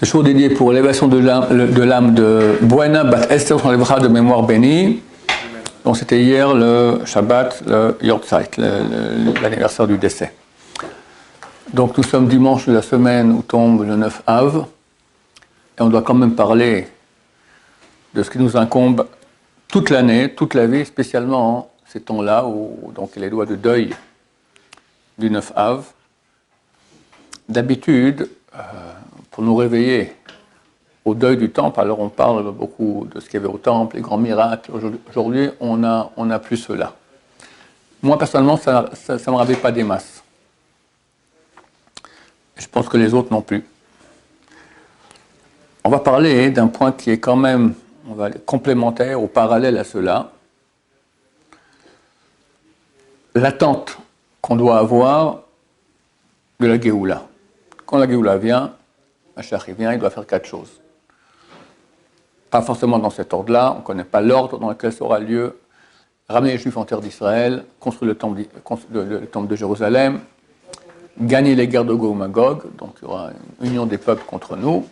Ce jour dédié pour l'élévation de l'âme de Buena Bat Esther son Levra de mémoire bénie. Donc c'était hier le Shabbat, le Yortzeit, l'anniversaire du décès. Donc nous sommes dimanche de la semaine où tombe le 9 Av. Et on doit quand même parler de ce qui nous incombe toute l'année, toute la vie, spécialement ces temps-là où donc il y a les lois de deuil du 9 Av. D'habitude, pour nous réveiller au deuil du temple, alors on parle beaucoup de ce qu'il y avait au temple, les grands miracles. Aujourd'hui, on n'a plus cela. Moi, personnellement, ça ne me réveille pas des masses. Je pense que les autres non plus. On va parler d'un point qui est quand même complémentaire ou parallèle à cela. L'attente qu'on doit avoir de la Géoula. Quand la Géoula vient, Mashiach vient, il doit faire 4 choses. Pas forcément dans cet ordre-là, on ne connaît pas l'ordre dans lequel ça aura lieu. Ramener les Juifs en terre d'Israël, construire le temple de Jérusalem, gagner les guerres de Gog et Magog, donc il y aura une union des peuples contre nous,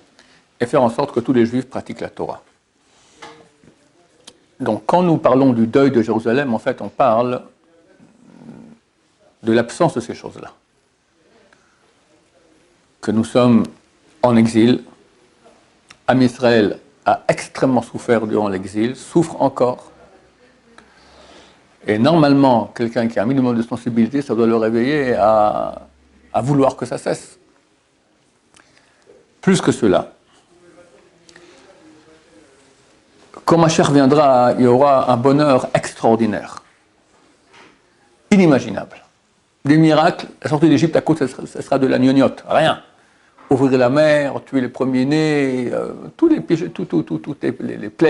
et faire en sorte que tous les Juifs pratiquent la Torah. Donc quand nous parlons du deuil de Jérusalem, en fait on parle de l'absence de ces choses-là. Que nous sommes en exil, Am Israël a extrêmement souffert durant l'exil, souffre encore. Et normalement, quelqu'un qui a un minimum de sensibilité, ça doit le réveiller à vouloir que ça cesse. Plus que cela. Quand Mashiach viendra, il y aura un bonheur extraordinaire, inimaginable. Des miracles, la sortie d'Égypte à cause, ce sera de la gnognotte, rien. Ouvrir la mer, tuer les premiers-nés, tous les plaies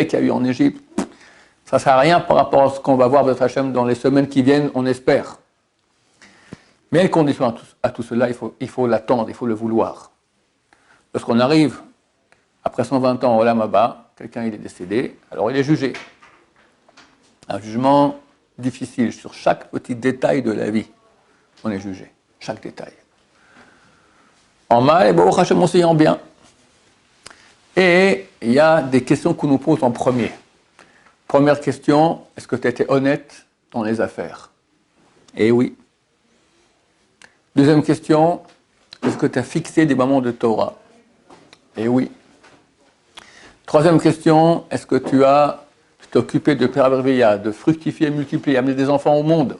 qu'il y a eu en Égypte, ça ne sert à rien par rapport à ce qu'on va voir de Hachem dans les semaines qui viennent, on espère. Mais il y a une condition à tout cela, il faut l'attendre, il faut le vouloir. Lorsqu'on arrive, après 120 ans au Olam Haba, quelqu'un il est décédé, alors il est jugé. Un jugement difficile sur chaque petit détail de la vie. On est jugé, chaque détail. En mal et Baruch Hashem aussi en bien. Et il y a des questions qu'on nous pose en premier. Première question, est-ce que tu étais honnête dans les affaires? Eh oui. Deuxième question, est-ce que tu as fixé des moments de Torah? Eh oui. Troisième question, est-ce que tu t'es occupé de Peravervia, de fructifier, multiplier, amener des enfants au monde?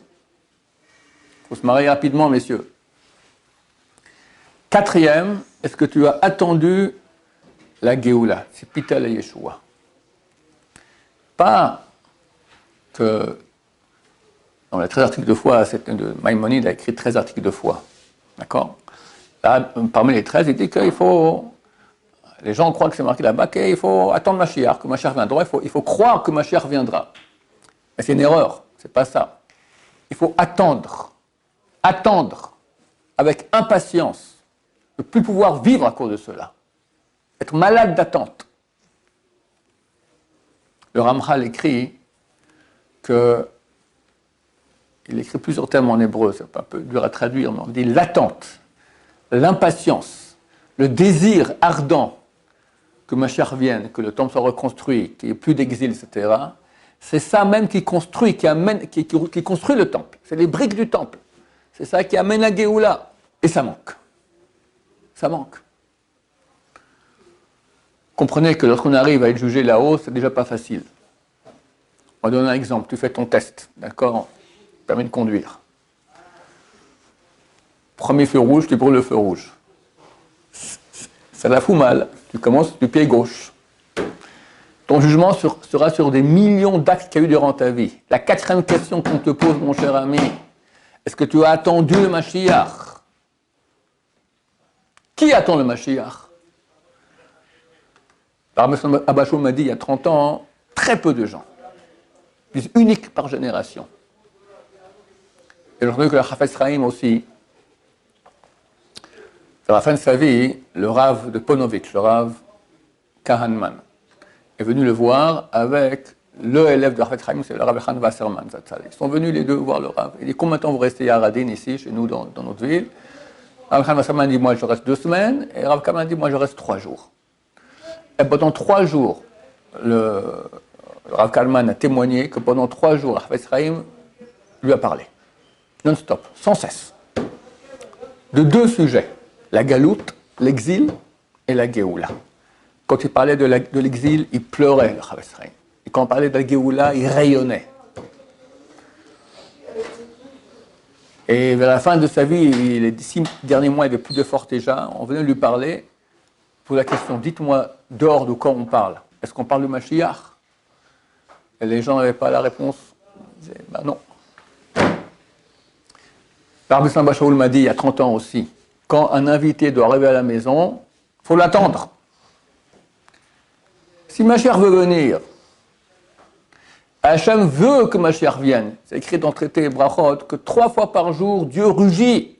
Il faut se marier rapidement, messieurs. Quatrième, est-ce que tu as attendu la Géoula? C'est Pital et Yeshua. Pas que, dans les 13 articles de foi, Maïmonide a écrit 13 articles de foi. D'accord? Là, parmi les 13, il dit qu'il faut, les gens croient que c'est marqué là-bas, qu'il faut attendre Mashiach, que Mashiach viendra, il faut croire que Mashiach viendra. Mais c'est une erreur, c'est pas ça. Il faut attendre avec impatience, ne plus pouvoir vivre à cause de cela, être malade d'attente. Le Ramchal écrit il écrit plusieurs termes en hébreu, c'est un peu dur à traduire, mais on dit l'attente, l'impatience, le désir ardent que Mashiach vienne, que le temple soit reconstruit, qu'il n'y ait plus d'exil, etc. C'est ça même qui construit, qui construit le temple. C'est les briques du temple. C'est ça qui amène la Géoula. Et ça manque. Ça manque. Comprenez que lorsqu'on arrive à être jugé là-haut, c'est déjà pas facile. On va donner un exemple. Tu fais ton test, d'accord? Permis de conduire. Premier feu rouge, tu brûles le feu rouge. Ça la fout mal. Tu commences du pied gauche. Ton jugement sera sur des millions d'actes qu'il y a eu durant ta vie. La 4e question qu'on te pose, mon cher ami, est-ce que tu as attendu le Mashiach? Qui attend le Mashiach? Abachou m'a dit il y a 30 ans, très peu de gens. Plus unique par génération. Et j'ai entendu que le Chafetz Chaim aussi, à la fin de sa vie, le Rav de Ponovitch, le Rav Kahanman, est venu le voir avec le élève de Chafetz Chaim, c'est le Rav Echan Wasserman. Ils sont venus les deux voir le Rav. Il dit, combien de temps vous restez à Radin, ici, chez nous, dans notre ville? Rav Echan Wasserman dit, moi je reste 2 semaines, et Rav Kahanman dit, moi je reste 3 jours. Et pendant 3 jours, le Rav Kalman a témoigné que pendant 3 jours, Chafetz Chaim lui a parlé. Non-stop, sans cesse. De 2 sujets, la galoute, l'exil et la Géoula. Quand il parlait de l'exil, il pleurait, le Chafetz Chaim. Et quand on parlait de la Géoula, il rayonnait. Et vers la fin de sa vie, les 6 derniers mois, il avait plus de force déjà. On venait lui parler pour la question, dites-moi dehors de quoi on parle. Est-ce qu'on parle de Mashiach? Et les gens n'avaient pas la réponse. Ils disaient, ben non. Rabbi Samba Shaul m'a dit il y a 30 ans aussi, quand un invité doit arriver à la maison, il faut l'attendre. Si Mashiach veut venir, Hachem veut que Mashiach vienne. C'est écrit dans le traité Brachot que 3 fois par jour, Dieu rugit.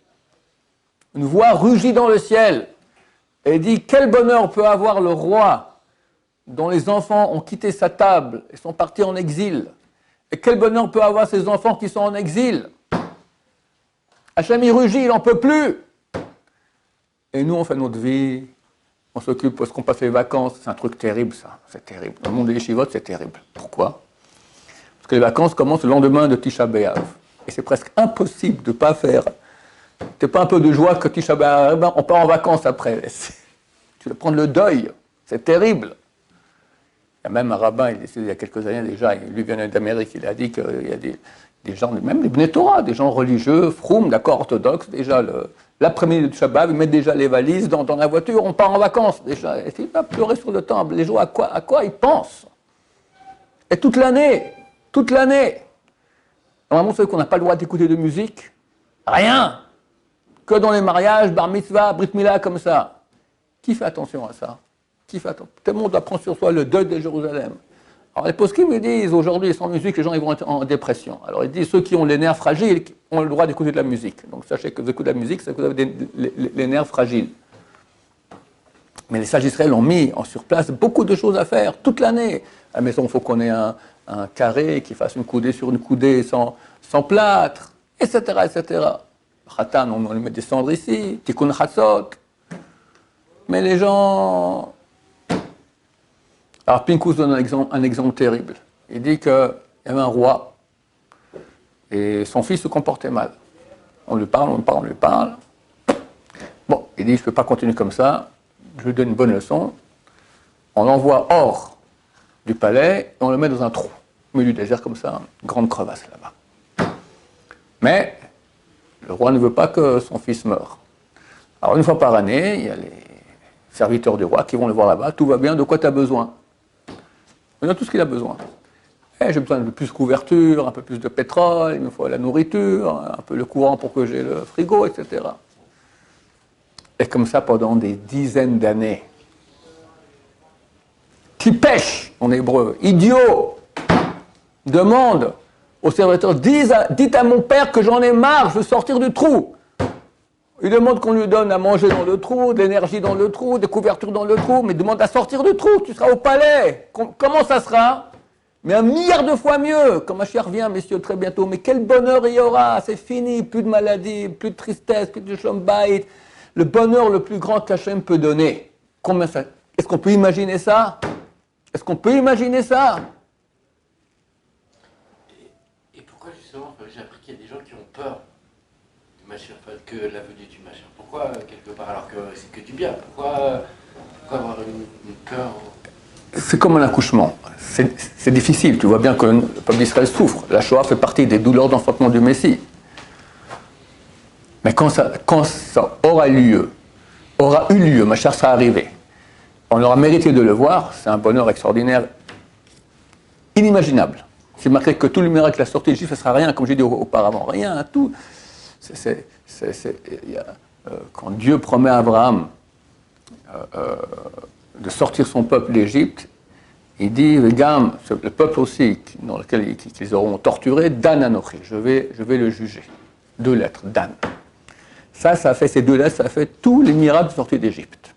Une voix rugit dans le ciel. Et dit, quel bonheur peut avoir le roi dont les enfants ont quitté sa table et sont partis en exil. Et quel bonheur peut avoir ces enfants qui sont en exil. Hachem il rugit, il n'en peut plus. Et nous, on fait notre vie, on s'occupe parce qu'on passe les vacances. C'est un truc terrible, ça. C'est terrible. Dans le monde des yeshivot, c'est terrible. Pourquoi? Parce que les vacances commencent le lendemain de Tisha B'Av. Et c'est presque impossible de ne pas faire. Tu n'as pas un peu de joie que Tisha B'Av, on part en vacances après. Tu vas prendre le deuil. C'est terrible. Il y a même un rabbin, il y a quelques années déjà, lui vient d'Amérique, il a dit qu'il y a des gens, même les Bnei Torah, des gens religieux, froum, d'accord, orthodoxes, déjà l'après-midi du Shabbat, ils mettent déjà les valises dans la voiture, on part en vacances déjà. Et il va pleurer sur le temple. Les gens, à quoi ils pensent? Et toute l'année. Normalement, vous savez qu'on n'a pas le droit d'écouter de musique. Rien. Que dans les mariages, bar mitzvah, brit milah, comme ça. Qui fait attention à ça? Tout le monde doit prendre sur soi le deuil de Jérusalem. Alors les poskim me disent, aujourd'hui, sans musique, les gens ils vont être en dépression. Alors ils disent, ceux qui ont les nerfs fragiles ont le droit d'écouter de la musique. Donc sachez que vous écoutez de la musique, c'est que vous avez les nerfs fragiles. Mais les sages Israël ont mis sur place beaucoup de choses à faire, toute l'année. À la maison, il faut qu'on ait un carré qui fasse une coudée sur une coudée sans plâtre, etc., etc. Khatan, on lui met des cendres ici, tikkun chatzot. Mais les gens... Alors Pinkus donne un exemple terrible. Il dit qu'il y avait un roi et son fils se comportait mal. On lui parle. Bon, il dit, je ne peux pas continuer comme ça, je lui donne une bonne leçon. On l'envoie hors du palais et on le met dans un trou, au milieu du désert comme ça, une grande crevasse là-bas. Mais le roi ne veut pas que son fils meure. Alors une fois par année, il y a les serviteurs du roi qui vont le voir là-bas, tout va bien, de quoi tu as besoin? Il a tout ce qu'il a besoin. J'ai besoin de plus de couverture, un peu plus de pétrole, il me faut la nourriture, un peu le courant pour que j'ai le frigo, etc. Et comme ça pendant des dizaines d'années. Qui pêche en hébreu, idiot, demande au serviteur, dites à mon père que j'en ai marre, je veux sortir du trou. Il demande qu'on lui donne à manger dans le trou, de l'énergie dans le trou, des couvertures dans le trou, mais demande à sortir du trou, tu seras au palais. Comment ça sera? Mais 1 milliard de fois mieux. Quand Mashiach revient, messieurs, très bientôt, mais quel bonheur il y aura, c'est fini, plus de maladie, plus de tristesse, plus de shalom bayit. Le bonheur le plus grand qu'Hachem peut donner. Est-ce qu'on peut imaginer ça? Est-ce qu'on peut imaginer ça? Et pourquoi justement, j'ai appris qu'il y a des gens qui ont peur que la venue du Mashiach. Pourquoi quelque part alors que c'est que du bien? Pourquoi avoir une peur? C'est comme un accouchement. C'est difficile. Tu vois bien que le peuple d'Israël souffre. La Shoah fait partie des douleurs d'enfantement du Messie. Mais quand ça aura eu lieu, Mashiach sera arrivé, on aura mérité de le voir, c'est un bonheur extraordinaire, inimaginable. C'est marqué que tout le miracle de la sortie d'Égypte, ce ne sera rien, comme j'ai dit auparavant. Rien, tout. Quand Dieu promet à Abraham de sortir son peuple d'Égypte, il dit, Gam, le peuple aussi dans lequel ils auront torturé, Dan Anochi, je vais le juger. 2 lettres, Dan. Ça a fait, ces 2 lettres, ça a fait tous les miracles de sortie d'Égypte.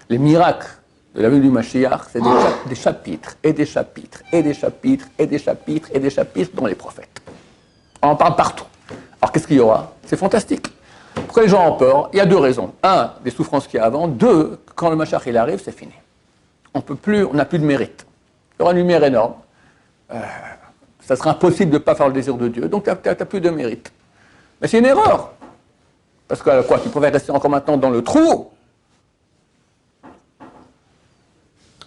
Les miracles de la venue du Mashiach, c'est des chapitres, et des chapitres, et des chapitres, et des chapitres, et des chapitres dans les prophètes. On en parle partout. Alors qu'est-ce qu'il y aura? C'est fantastique. Pourquoi les gens ont peur? Il y a 2 raisons. 1, des souffrances qu'il y a avant. 2, quand le Mashiach il arrive, c'est fini. on peut plus, on n'a plus de mérite. Il y aura une lumière énorme. Ça sera impossible de ne pas faire le désir de Dieu, donc tu n'as plus de mérite. Mais c'est une erreur. Parce que quoi, tu pourrais rester encore maintenant dans le trou.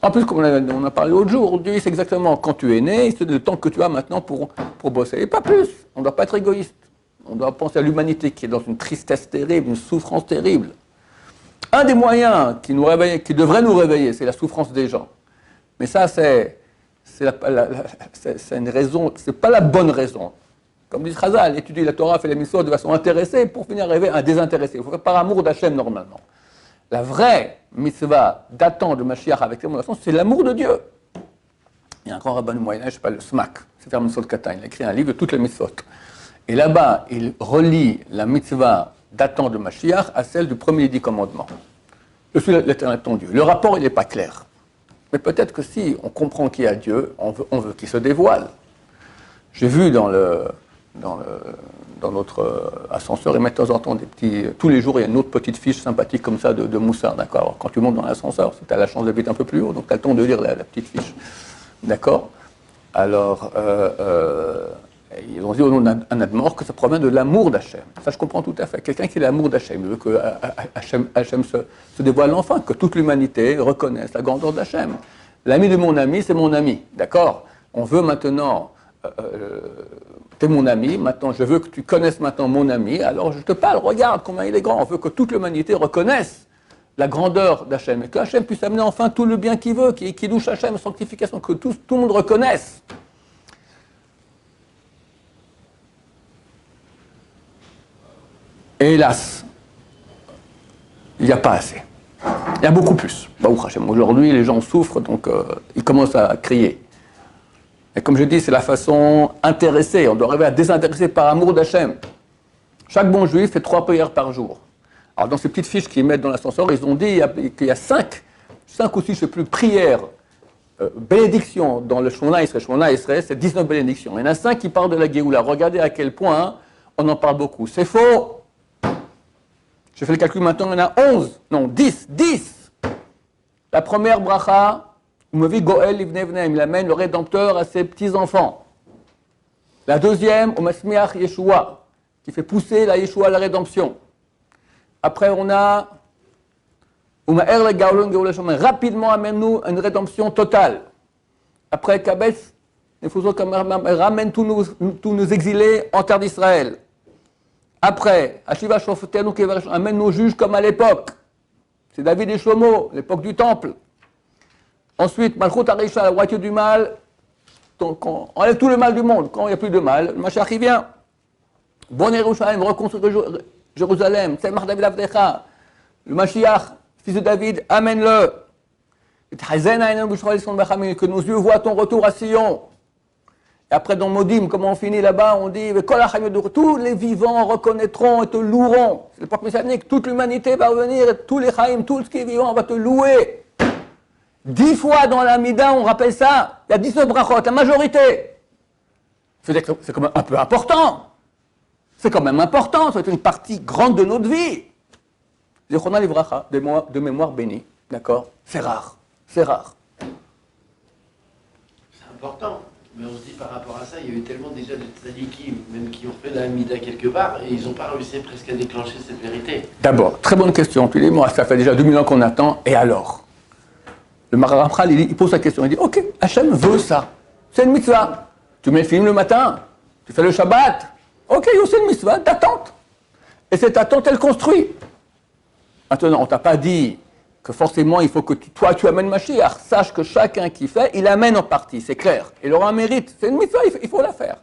En plus, comme on a parlé l'autre jour, Dieu, c'est exactement quand tu es né, c'est le temps que tu as maintenant pour bosser. Et pas plus. On ne doit pas être égoïste. On doit penser à l'humanité qui est dans une tristesse terrible, une souffrance terrible. Un des moyens qui devrait nous réveiller, c'est la souffrance des gens. Mais ça, c'est une raison, c'est pas la bonne raison. Comme dit Chazal, étudier la Torah, fait les mitzvot de façon intéressée pour finir arriver à un désintéressé. Il faut faire par amour d'Hachem normalement. La vraie mitzvah d'attendre le Mashiach avec ses mots, c'est l'amour de Dieu. Il y a un grand rabbin du Moyen-Âge, je sais pas, le Smak, c'est faire Mitzvot Katan, il a écrit un livre de toutes les mitzvot. Et là-bas, il relie la mitzvah d'attendre le Mashiach à celle du premier des 10 commandements. Je suis l'Éternel ton Dieu. Le rapport, il n'est pas clair. Mais peut-être que si on comprend qu'il y a Dieu, on veut qu'il se dévoile. J'ai vu dans notre ascenseur, ils mettent de temps en temps des petits... Tous les jours, il y a une autre petite fiche sympathique comme ça de Moussard, d'accord. Quand tu montes dans l'ascenseur, tu as la chance d'habiter un peu plus haut, donc tu as le temps de lire la petite fiche. D'accord. Alors, ils ont dit au nom d'un Admor que ça provient de l'amour d'Hachem. Ça, je comprends tout à fait. Quelqu'un qui a l'amour d'Hachem, il veut que Hachem se dévoile enfin, que toute l'humanité reconnaisse la grandeur d'Hachem. L'ami de mon ami, c'est mon ami, d'accord. On veut maintenant... t'es mon ami, maintenant je veux que tu connaisses maintenant mon ami, alors je te parle, regarde combien il est grand, on veut que toute l'humanité reconnaisse la grandeur d'Hachem, et que Hachem puisse amener enfin tout le bien qu'il veut, qui touche Hachem, sanctification, que tout le monde reconnaisse. Et hélas, il n'y a pas assez. Il y a beaucoup plus. Baruch Hachem, aujourd'hui les gens souffrent, donc ils commencent à crier. Et comme je dis, c'est la façon intéressée. On doit arriver à désintéresser par amour d'Hachem. Chaque bon juif fait 3 prières par jour. Alors dans ces petites fiches qu'ils mettent dans l'ascenseur, ils ont dit qu'il y a 5 ou 6, je ne sais plus, prières, bénédictions dans le Shmona Esrei, c'est 19 bénédictions. Il y en a 5 qui parlent de la Géoula. Regardez à quel point on en parle beaucoup. C'est faux. J'ai fait le calcul maintenant, il y en a 11. Non, 10. La première bracha, il amène le Rédempteur à ses petits-enfants. La deuxième, au Masmiach Yeshua, qui fait pousser la Yeshua, la rédemption. Après, on a rapidement amène-nous une rédemption totale. Après, Kabetz, ramène tous nos exilés en terre d'Israël. Après, Ashiva Shofetenu, amène nos juges comme à l'époque. C'est David et Shlomo, l'époque du temple. Ensuite, Malchut Arisha, la moitié du mal, on enlève tout le mal du monde. Quand il n'y a plus de mal, le Mashiach il vient. Bon Yerushalayim, reconstruire Jérusalem, Tzemach David Avdecha, le Mashiach, fils de David, amène-le. Que nos yeux voient ton retour à Sion. Et après, dans Modim, comment on finit là-bas, on dit tous les vivants reconnaîtront et te loueront. C'est l'époque messianique, toute l'humanité va revenir, et tous les chaïm, tout ce qui est vivant va te louer. 10 fois dans l'Amida, on rappelle ça, il y a 19 brachot, la majorité. C'est quand même un peu important. C'est quand même important, c'est une partie grande de notre vie. Zechona livracha, de mémoire bénie, d'accord. C'est rare. C'est important, mais on se dit par rapport à ça, il y a eu tellement déjà de tzadikim, même qui ont fait la Hamida quelque part, et ils n'ont pas réussi presque à déclencher cette vérité. D'abord, très bonne question. Tu dis, moi, ça fait déjà 2000 ans qu'on attend, et alors? Le Maharal, il pose la question, il dit, ok, Hachem veut ça. C'est une mitzvah. Tu mets le film le matin, tu fais le Shabbat. Ok, c'est une mitzvah d'attente. Et cette attente, elle construit. Maintenant, on ne t'a pas dit que forcément, il faut que toi, tu amènes Mashiach. Sache que chacun qui fait, il amène en partie, c'est clair. Il aura un mérite. C'est une mitzvah, il faut la faire.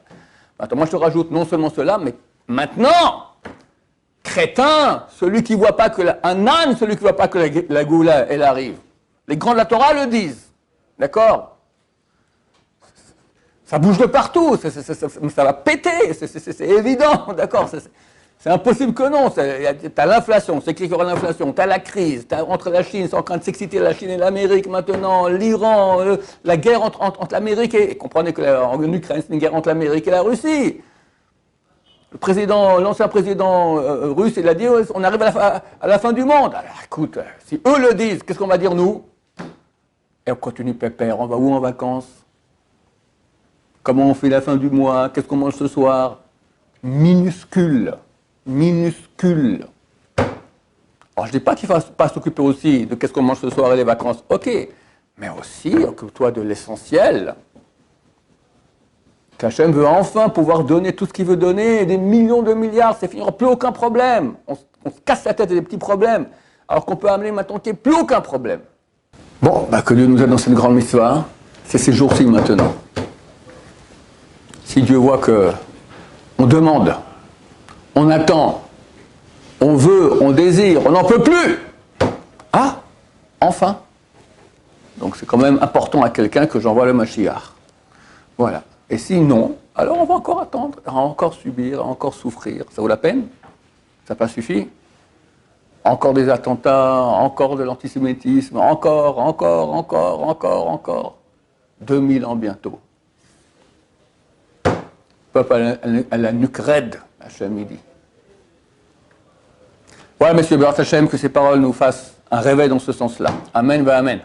Maintenant, moi, je te rajoute non seulement cela, mais maintenant, crétin, celui qui ne voit pas que un âne, celui qui ne voit pas que la Goula, elle arrive. Les grands de la Torah le disent. D'accord? Ça bouge de partout, ça va péter, c'est évident, d'accord? C'est impossible que non. T'as l'inflation, c'est écrit qu'il y aura l'inflation, t'as la crise, entre la Chine, c'est en train de s'exciter, la Chine et l'Amérique maintenant, l'Iran, la guerre entre l'Amérique et comprenez qu'en Ukraine, c'est une guerre entre l'Amérique et la Russie. L'ancien président russe, il a dit, on arrive à la fin du monde. Alors écoute, si eux le disent, qu'est-ce qu'on va dire nous? Et on continue pépère. On va où en vacances? Comment on fait la fin du mois? Qu'est-ce qu'on mange ce soir? Minuscule. Minuscule. Alors, je ne dis pas qu'il ne faut pas s'occuper aussi de qu'est-ce qu'on mange ce soir et les vacances. Ok. Mais aussi, occupe-toi de l'essentiel. Qu'Hachem veut enfin pouvoir donner tout ce qu'il veut donner, des millions de milliards, c'est fini, il n'y aura plus aucun problème. On se casse la tête des petits problèmes, alors qu'on peut amener maintenant qu'il n'y ait plus aucun problème. Bon, que Dieu nous aide dans cette grande mitzvah, c'est ces jours-ci maintenant. Si Dieu voit que on demande, on attend, on veut, on désire, on n'en peut plus. Ah, enfin. Donc c'est quand même important à quelqu'un que j'envoie le Mashiach. Voilà. Et sinon, alors on va encore attendre, encore subir, encore souffrir. Ça vaut la peine? Ça n'a pas suffi? Encore des attentats, encore de l'antisémitisme, encore. 2000 ans bientôt. Le peuple à la nuque raide, Hachem il dit. Voilà, messieurs, Baruch Hachem, que ces paroles nous fassent un réveil dans ce sens-là. Amen, va amen.